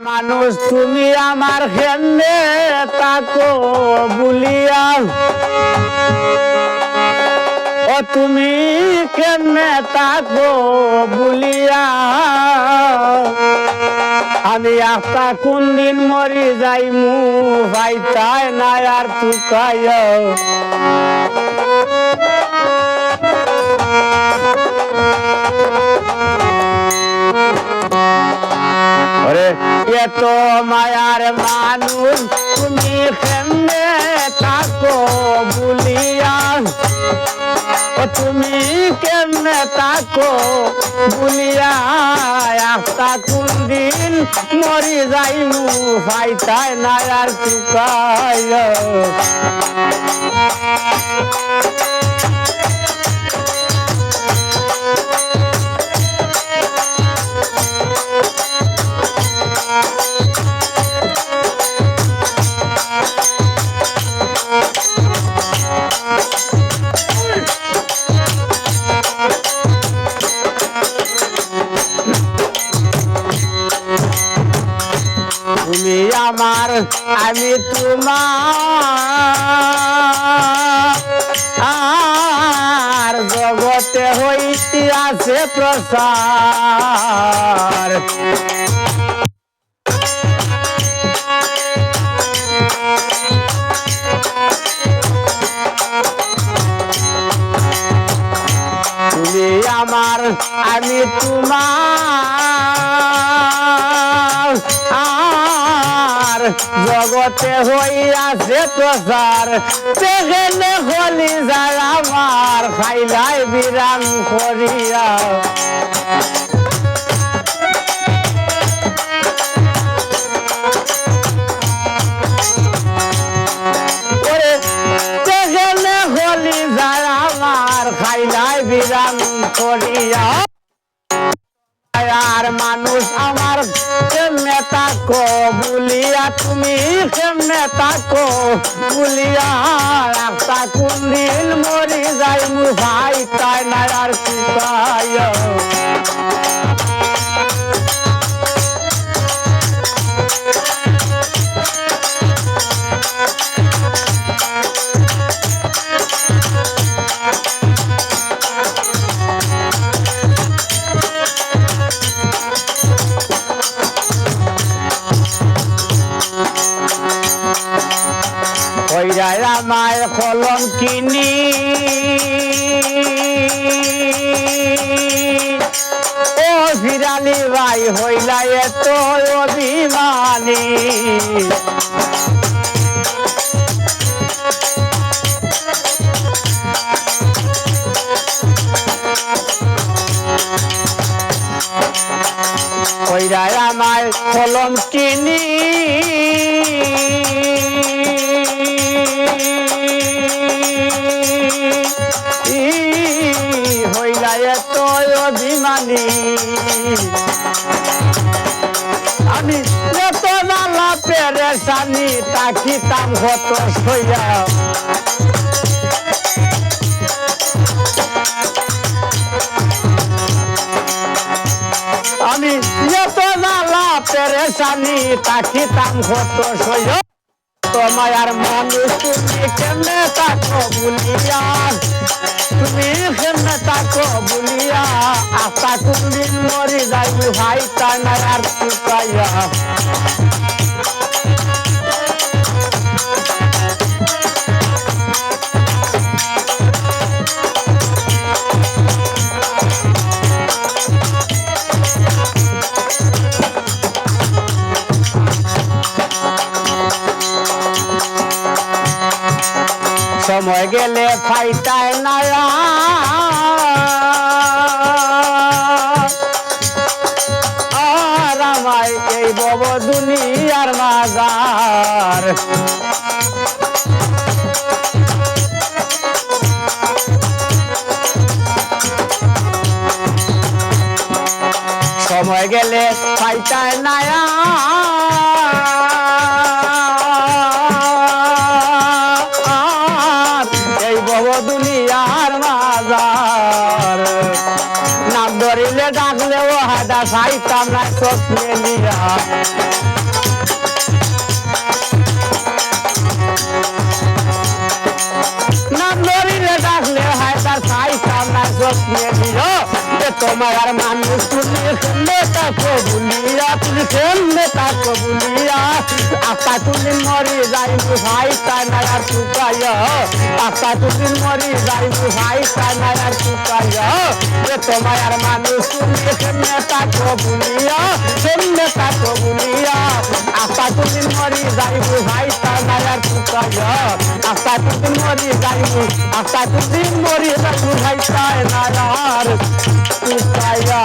মানুষ তুমি আমার কেমনে তাকো বুলিয়া, ও তুমি কেমনে তাকো বুলিয়া, আমি একটা কোন দিন মরি যাইমু ভাইতাই নাই আর তুকায়। এত মায়ার মানুষ তুমি কেমনে থাকো বুলিয়া, ও তুমি কেমনে থাকো বুলিয়া, একটা কোন দিন মরি যাইমু ভাইতাই নাই আর তুকায়। তুমি আমার আমি তোমার জগতে হইতে আছে প্রসার। তুমি আমার আমি তোমার জগতে হইয়াছে প্রসার। সেখানে হলি যায় আমার খাইলাই বিরাম করিয়া, সেখানে হলি যায় আমার খাইলাই বিরাম করিয়া। আর মানুষ আমার কেমনে তাকো বুলিয়া, তুমি কেমনে তাকো বুলিয়া, একটা কোন দিন মরি যাইমু ভাইতাই নাই আর তুকায়। হইরাই আমার কলম কিনি, ও ফিরালি ভাই হইলা এত অভিমানী। হইরাই আমার কলম কিনি, হইলা এত অভিমানী। আমি এত নালা পেরেশানি তাকিতাম কত সইয়া, আমি এত নালা পেরেশানি তাকিতাম কত সইয়া। তোমার মানুষ তুমি কেমনে তাকো বুলিয়া, তুমি কেমনে তাকো বুলিয়া, আশা কোন দিন মরি যাইবি ভাইতাই নাই আর তুকাইয়া। সময় গেলে ফাইতাই না আর আমায় এই বব দুনিয়ার মাজার। সময় গেলে ফাইতাই না দুনিয়ার মাজার। নাম ধরিলে ডাকলে ও হাদা সাইতাম না স্বপ্নে নিয়া নাম ধরিলে ডাকলে হায়দার সাইতা না স্বপ্নে নিও যে তোমার আর মানুষ তুমি কেমনে তাকো ভুলিয়া তুমি কেমনে তাকো ভুলিয়া আশা তুমি মরি যাইবু ভাইতা না আর চুকাইয়া আশা তুমি মরি যাইবু ভাইতা না আর চুকাইয়া যে তোমার আর মানুষ তুমি কেমনে তাকো ভুলিয়া কেমনে তাকো ভুলিয়া আশা তুমি মরি যাইবু ভাইতা না আর চুকাইয়া আশা তুমি মরি যাইবু আশা তুমি মরি যাইবু ভাইতা না আর চুকাইয়া